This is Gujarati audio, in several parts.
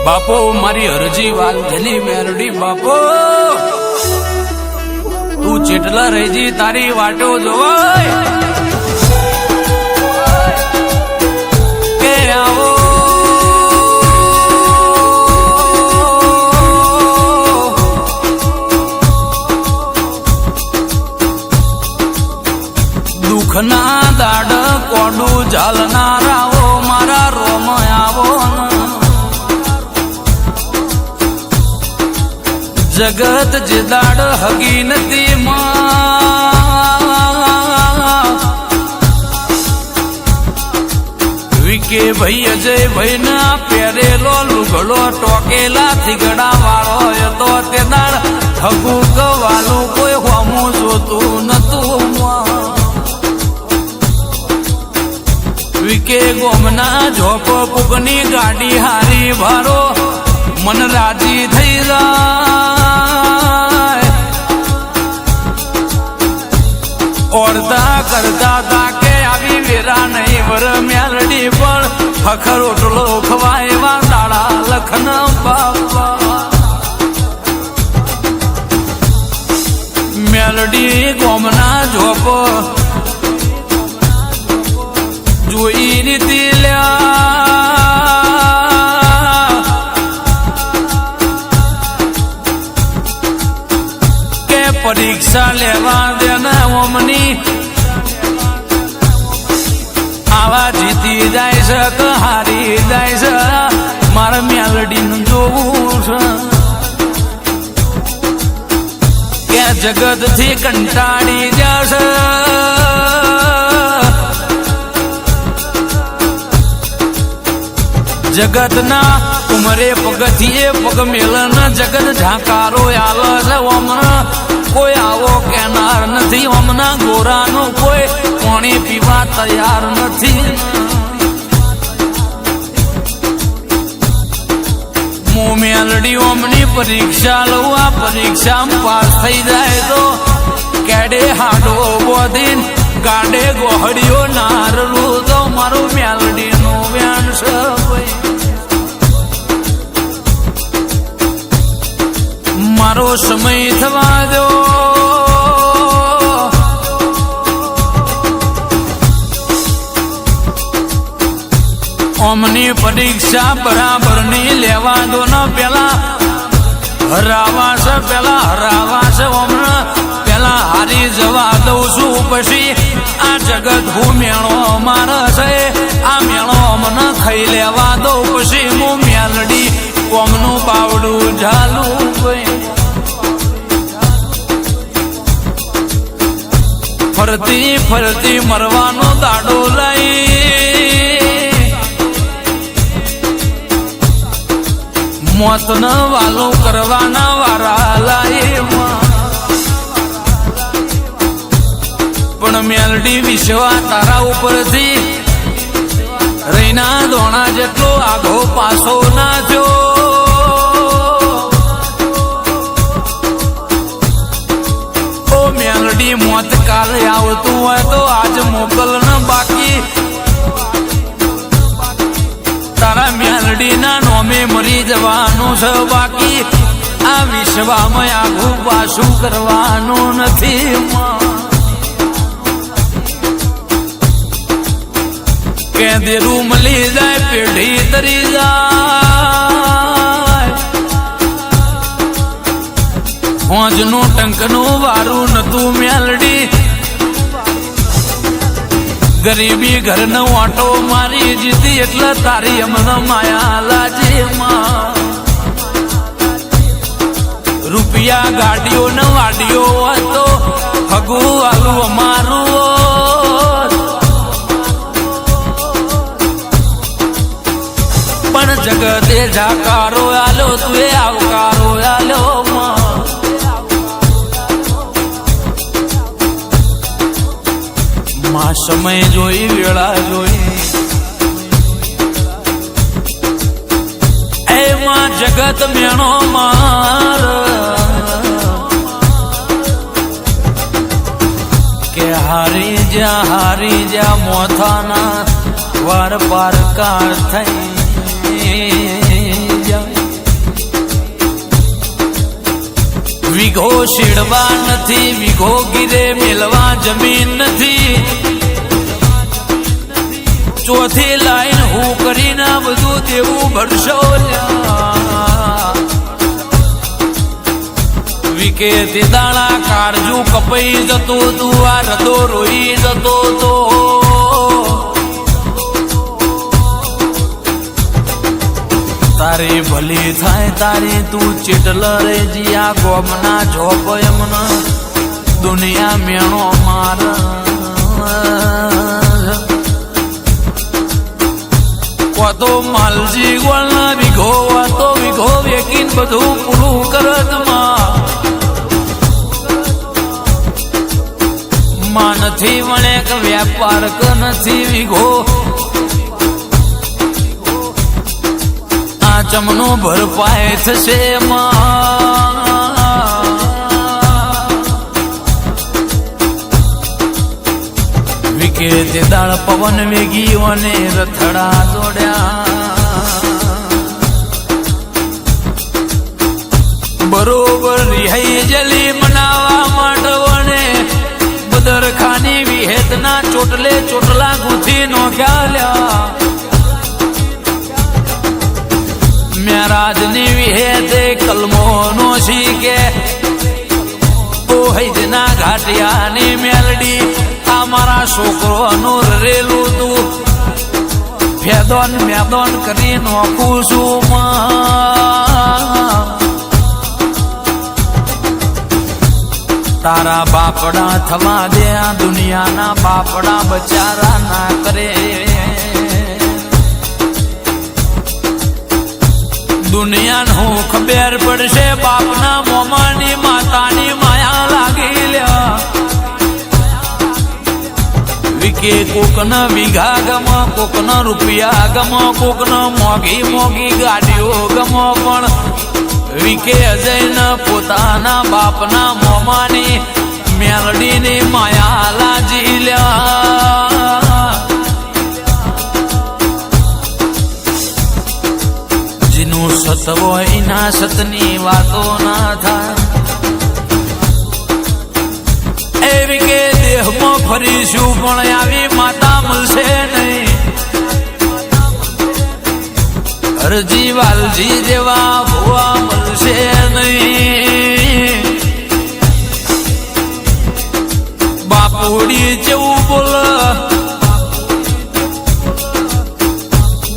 બાપો મારી અરજી વાલજની મેલડી બાપો તું જેટલા રહેજી તારી વાટો જોવાય કે આવો દુઃખના દાડ કોડું ઝાલનારાઓ મારા રોમ આવો જગત જે દાડ હગી નથી વિકે ભાઈ અજય ભાઈ ના પહેરેલો લુગડો ટોકેલા થીગડા વાળો તો તે દાડ હગુ ગવાલું કોઈ હોમું જોતું નતું વિકે ગોમના ઝોપ કુકની ગાડી હારી ભારો મન રાજી થઈ જાય ઓરતા કરતા તા કે આવી વેરા નહીં વર મેલડી પણ હખર ઓટલો ખવાય એવા દાડા લખન બાપા મેલડી ગોમના ઝોપ જોઈ રીતી કે પરીક્ષા લેવા દેના ઓમની આવા જીતી જાય છે કે હારી જાય છે મારા મેલડીનું જોવું છે કે જગત થી કંટાળી જશે જગતના ઉમરે પગથીએ પગ મેલન જગત ઝાંકારો આલ છે ઓમના કોઈ આવો કેનાર નથી ઓમના ગોરાનું કોઈ પાણી પીવા તૈયાર નથી હું મેલડી ઓમની પરીક્ષા લઉં આ પરીક્ષામાં પાસ થઈ જાય તો કેડે હાડો બોધીન ગાડે ગોહડીઓ નારલું તો મારું મેલડીનું વ્યાન છે મારો સમય થવા દો ઓમની પરીક્ષા બરાબર ની લેવા દો ને પેલા હરાવાશે ઓમના પેલા હારી જવા દઉં છું પછી આ જગત હું મેળો મારે છે આ મેળો મને ખાઈ લેવા દઉં પછી હું મેલડી કોમનું પાવડું ઝાલું ફરતી ફરતી મરવાનો દાડો લઈ મોત ન વાલું કરવાના વારા લાઈ પણ મેલડી વિશ્વા તારા ઉપરથી રૈના દોણા જેટલો આગો પાછો ના જો મેલડી મોત કાલે આવતું હોય તો આજ મોકલ ન બાકી તારા મેલડી ના નોમે મરી જવાનું છે બાકી આ વિશ્વામાં આગું પાછું કરવાનું નથી કે દેરું મળી જાય પેઢી તરી જાય હોજનું ટંકનું વારું નતું મેલડી ગરીબી ઘરનો ઓટો મારી જીતી એટલે તારી અમને માયા લાજી રૂપિયા ગાડીઓ ને વાડીઓ હતો હગુ આલું અમારું પણ જગતે જાકારો આલો તું એ આવકારો આલો માં સમય જોઈ વેળા જોઈ એમાં જગત મેણો માર કે હારી જા મોથાના વાર પાર કાર થઈ જાય વીઘો શેડવા નથી, વીઘો ગીરે મેલવા જમીન નથી. ચોથી લાઈન હું કરીને બધું દેવું ભરશો. વિકે તે દાણા કાળજુ કપાઈ જતો તું, આ રદો રોઈ જતો તો. તારી ભલી થાય તારી તું ચેટલ રેજી આ ગોમના જોપ એમને દુનિયા મેણો માર. તો માલજી ગોળના વીઘો તો વીઘો વેકીન બધું પૂરું કરત માં નથી વણે કે વેપાર ક નથી વીઘો. આ ચમનો ભરપાય થશે વિકે તે દાળ પવન વેગી અને રથડા દોડ્યા. બરોબર રિહાઈ જલી મનાવા માટે વને બદરખાની વિહેતના ચોટલે ચોટલા ગુથી નોખ્યા. મેરાજની વિહેતે કલમો નો શીકે ઓ હૈદના ઘાટિયાની મેલડી. આ મારા છોકરોનું રેલું તું ફેદોન મેદોન કરી નોખું છું. તારા બાપડા થવા દે આ દુનિયાના બાપડા બચારા ના કરે. દુનિયાને હું ખબર પડશે બાપના મોમાની માતાની માયા લાગી લ્યા. વિકે કોકના વીઘા ગમ, કોકના રૂપિયા ગમ, કોકના મોઘી મોઘી ગાડીઓ ગમ, પણ વિકે અજયના પોતાના બાપના મોમાની મેલડીની માયા લાજી લ્યા. જેનું સત હોય એના સતની વાતો ના થાય. એવી કે દેહમાં ફરીશું પણ આવી માતા મળશે નહીં. હરજી વાલજી જેવા ભુવા મળશે નહીં. બાપુડી જેવું બોલ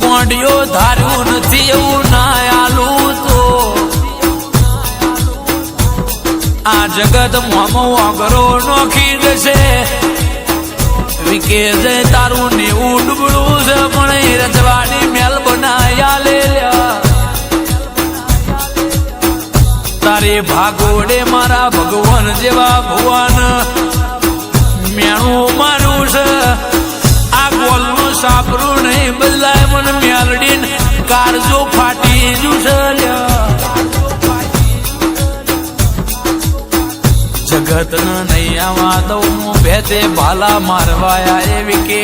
ગોંડિયો ધાર્યું નથી એવું ના આલું તો. આ જગત મોમો અગરો નોખી જશે. વિકે જય તારું નેવું ડૂબડું છે પણ એ રજવાડી મેલ બનાયા લે. તારી ભાગોડે મારા ભગવાન જેવા ભગવાન મેણું મારું છે. આ ગોલનું સાપરું નહીં બદલાય મને મેલડીન કારજો ફાટી જુશે. જગત નહીં આવા દઉં ભેતે ભાલા મારવાયા. એવી કે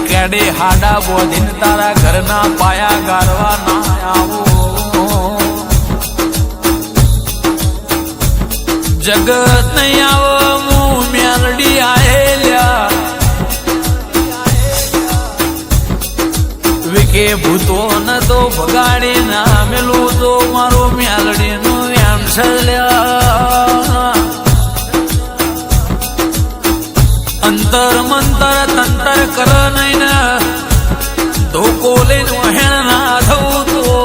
કેડે હાડા બોધીન તારા ઘરના પાયા ગારવા ના આવો. જગત નહીં આવો હું મેલડી આયેલ્યા. વિકે ભૂતો ન તો ભગાડી ના મેલું તો મારું મેલડીનું એમ છલ્યા. અંતર મંતર તંતર કર નહીં ને ધોકો લઈને વહેણ ના થવું તો.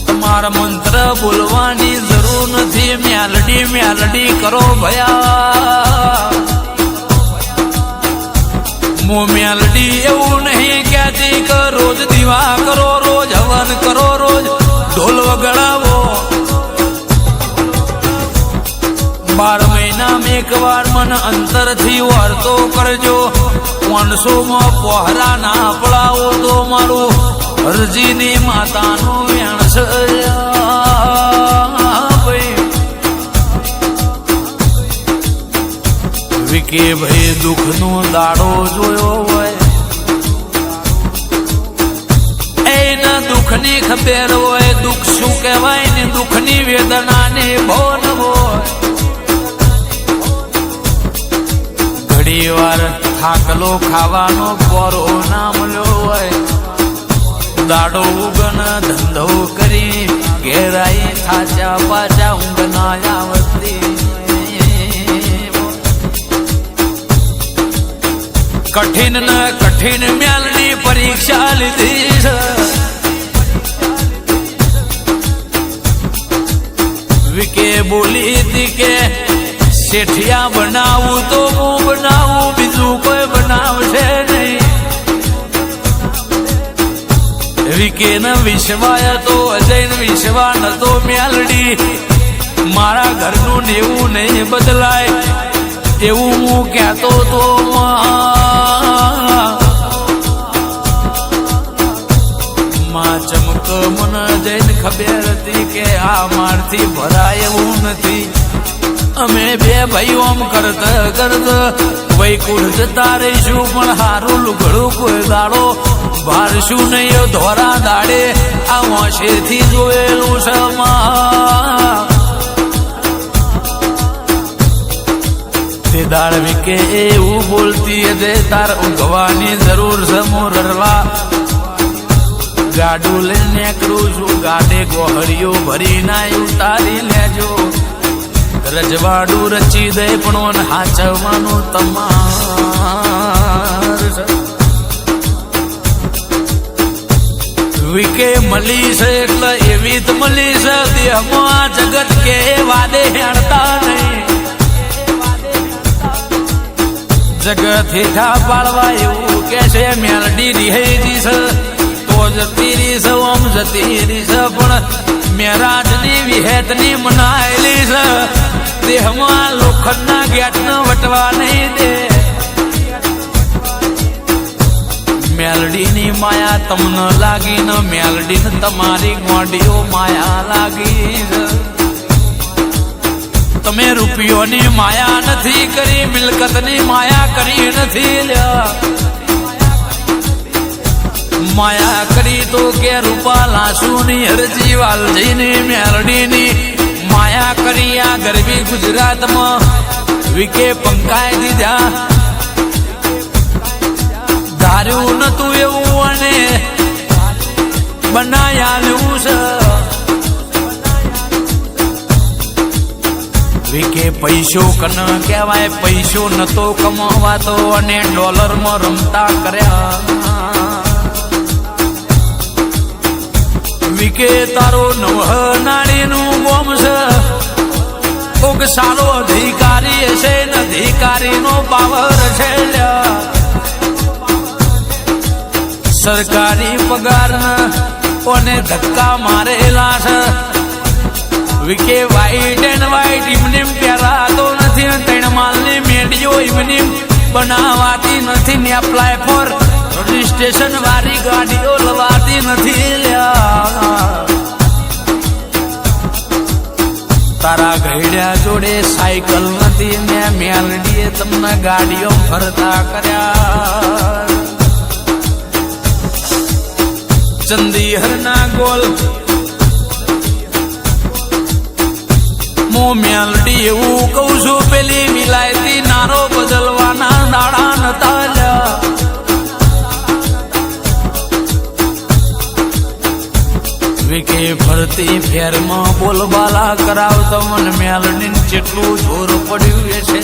તમારા મંત્ર બોલવાની જરૂર નથી. મેલડી મેલડી કરો ભયા. મો મેલડી એવું નહીં કહેતી કે રોજ દીવા કરો, રોજ હવન કરો, રોજ ઢોલ વગાડાવો. 12 મહિનામાં એક વાર મને અંતરથી વાર્તો કરજો. 500માં પહોરા ના પડાવો તો મારું હરજીની માતાનું વેણ છે. વિકે ભાઈ દુઃખનો દાડો જોયો હોય એના દુઃખની ખબર હોય. દુઃખ શું કહેવાય ને દુઃખની વેદનાને ભોન હોય. ઘડી વાર થાકલો ખાવાનો પોરો ના મળ્યો હોય. દાડો ઉગન ધંધો કરી ઘેરાઈ થાચા પાછા ઊંઘ ના આવતી. કઠિન ન કઠિન મ્યાલની પરીક્ષા લીધી છે. વિકે બોલી હતી કે શેઠિયા બનાવું તો હું બનાવું, બીજું કોઈ બનાવશે નહીં. વિકે ન વિશ્વાય તો અજય વિશ્વા નતો મ્યાલડી. મારા ઘરનું નેવું નહીં બદલાય એવું હું કહેતો તો. માં ચમક મને જઈને ખબર હતી કે આ મારથી ભરાય એવું નથી. અમે બે ભાઈઓ આમ કરતા કરતા વૈકુંઠ જતા રહીશું, પણ હારું લુગડું કોઈ દાડો ભારશું નહીં. ધોરા દાડે આ વાંસેથી જોયેલું છે. તે દાળ વિકે એવું બોલતી હતી તાર ઊંઘવાની જરૂર છે. મોરલા ગાડું લઈને નીકળું છું, ગાડે ગોહળીઓ ભરી ના ઉતારી લેજો. રજવાડું રચી દે પણ હાચવાનું તમાર. વિકે મળી છે એટલે એવી જ મળી છે. દેહમાં જગત કે વાદે હેડતા નહીં. જગત હેઠા પાડવા એવું કે છે મેલડી રિહેજી છે તો જતી રહી છે. ઓમ જતી રહી છે પણ મેરાજની વિહેતની મનાયેલી છે. દેહમાં લોખંડના ગેટને વટવા નહીં દે. મેલડીની માયા તમને લાગી ને મેલડીને તમારી ગોડીઓ માયા લાગી છે. તમે રૂપિયોની માયા નથી કરી, મિલકતની માયા કરી નથી લ્યા. માયા કરી તો કે રૂપા લાસુની હરજી વાલજીની મેલડીની માયા કરી. આ ગરબી ગુજરાતમાં વિકે પંકાઈ દીધા. ધાર્યું નતું એવું અને બનાયાલું છે. વિકે પૈસો કન કહેવાય, પૈસો નતો કમાવાતો અને ડોલરમાં રમતા કર્યા. વિકે તારો નવ નાળીનું ગોમ છે. કોક સારો અધિકારી હશે ને અધિકારીનો પાવર છે. સરકારી પગાર કોને ધક્કા મારેલા છે. વિકે વ્હાઈટ એન્ડ વ્હાઈટ ઇમનીમ પહેરાતો નથી. ત્રણ માલની મેડીઓ ઇમનીમ બનાવાતી નથી ને એપ્લાય ફોર રજીસ્ટ્રેશન વાળી ગાડીઓ લવાતી નથી. તારા ગઈડ્યા જોડે સાયકલ નથી ને મેલડીએ તમને ગાડીઓ ફરતા કર્યા. ચંદીહરના ગોલ મો મેલડી એવું કઉ છું પેલી વિલાયતી નારો બદલવાના દાડા નતા લ્યા. વિકે ફરતી ફેરમાં બોલબાલા કરાવતો મને મેલડીને જેટલું જોર પડ્યું છે.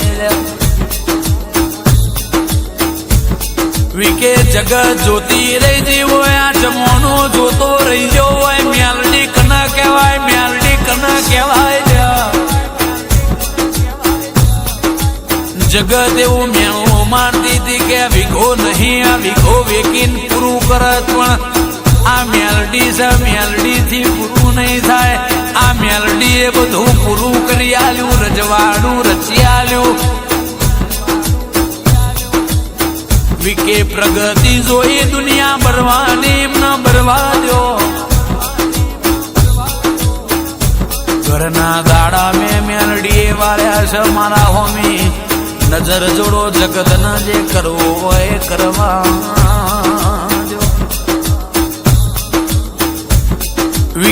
વિકે જગત જોતી રહી ગઈ હોય, આ જમવાનો જોતો રહી ગયો હોય. મેલડી કના કહેવાય, મેલડી કના કહેવાય. જગત એવું મેણું મારતી હતી કે વિઘો નહીં, આ વિઘો વેકીને પૂરું કરત. પણ આ મેલડી છે, મેલડી થી પૂરું નહીં થાય. આ મેલડી એ બધું પૂરું કરી આલ્યું, રજવાડું રચી આલ્યું. વિકે પ્રગતિ જોઈ દુનિયા બરવાની ન બરવા દો. ઘરના દાડા મેં મેલડી વાળ્યા છે મારા હોમી. નજર જોડો જગત ન જે કરવો હોય કરવા.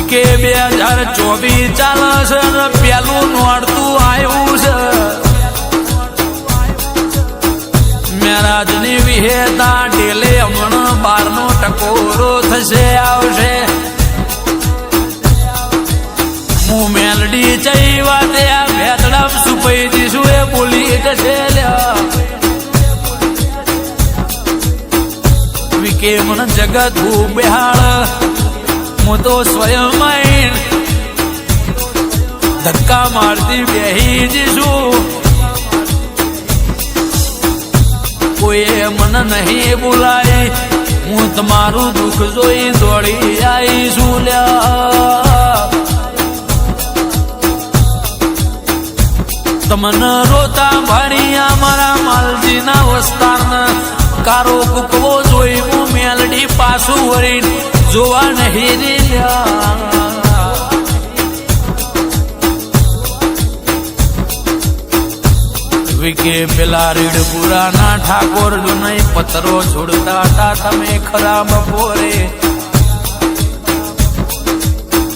વિકે 2024 ચાલે છે ને પેલું નોરતું આવ્યું છે મેરાજની વિહેતા ડેલે હમણાં 12નો ટકોરો થશે આવશે હું મેલડી ચઈવા તે આ ભેતડા સુપઈ દીશું એ બોલી જશે વિકે મન જગત હું બેહાળ હું તો સ્વયં ધક્કા મારતી બેહી જઈશું કોઈએ મને નહીં બોલાય હું તમારું દુઃખ જોઈ દોડી આવીશું તમને રોતા ભાણિયા મારા માલજીના વસ્તારના કારો કુકવો જોઈ હું મેલડી પાછું વળીને જોવા નહીં વિકે પેલા રીડપુરાના ઠાકોર જો નહીં પતરો છોડતા હતા તમે ખરા બપોરે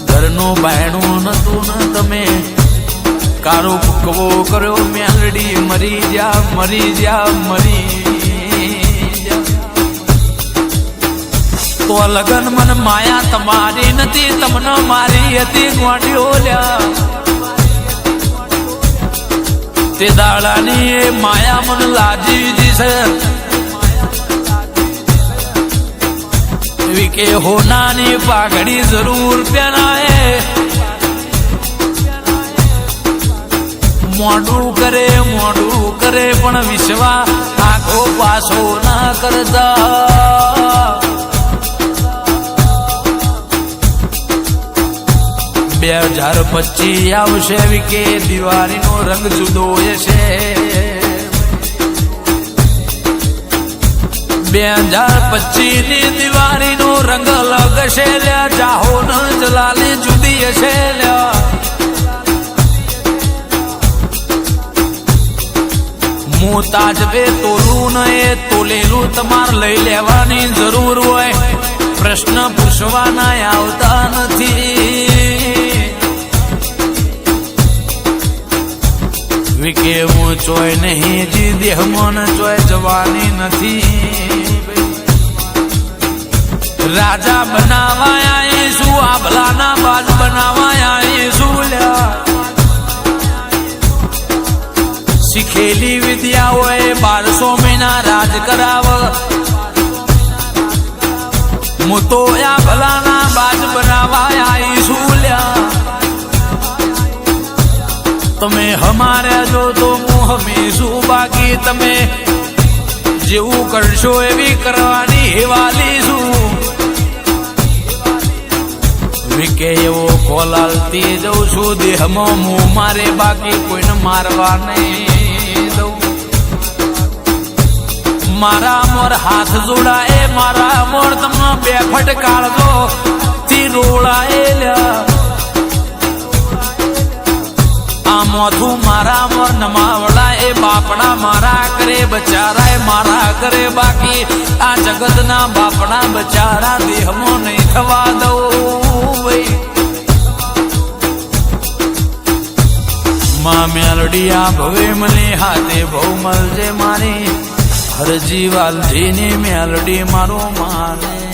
ઘરનું બાયણું નતું ને તમે કારો કુકવો કર્યો મેલડી મરી જા તો લગન મન માયા તમારી નથી તમને મારી હતી ગોંડીઓ લ્યા તે દાડાની એ માયા મન લાજી છે વિકે હોનાની પાઘડી જરૂર પહેરાય મોડું કરે પણ વિશ્વા આખો પાછો ના કરતા 2025 આવશે વિકે દિવાળીનો રંગ જુદો હશે 2025 ની દિવાળીનો રંગ અલગ હશે લ્યા જાહો ન જલાલી જુદી હશે લ્યા હું તાજવે તોલું ને એ તોલેલું તમારે લઈ લેવાની જરૂર હોય પ્રશ્ન પૂછવાના આવતા નથી વિકે હું ચોય નહીં જી દેહમાં ચોય જવાની નથી રાજા બનાવાયા શું આભલાના બાજ બનાવાયા શું લ્યા શીખેલી વિદ્યા હોય 1200 મહિના રાજ કરાવ હું તો આ ભલાના બાજ બનાવાયા શું લ્યા તમે હમારે જો તો હું હમીશું બાકી તમે જેવું કરશો એવી કરવાની હેવાલી છું વિકે એવો કોલ આલતી જઉં છું દેહમાં હું મારે બાકી કોઈને મારવા નહીં દઉં મારા મોર હાથ જોડાએ મારા મોર તમને 2 ફટકારજો થી રોળાએ લ્યા આ મોથું મારા મોર નમાવડા એ બાપડા મારા કરે બચારા મારા કરે બાકી આ જગતના બાપડા બચારા દેહમાં નહીં થવા દઉં માં મેલડી આ ભવે મળી હાથે બહુ મળજે મારી હરજી વાલજીની મેલડી મારો માને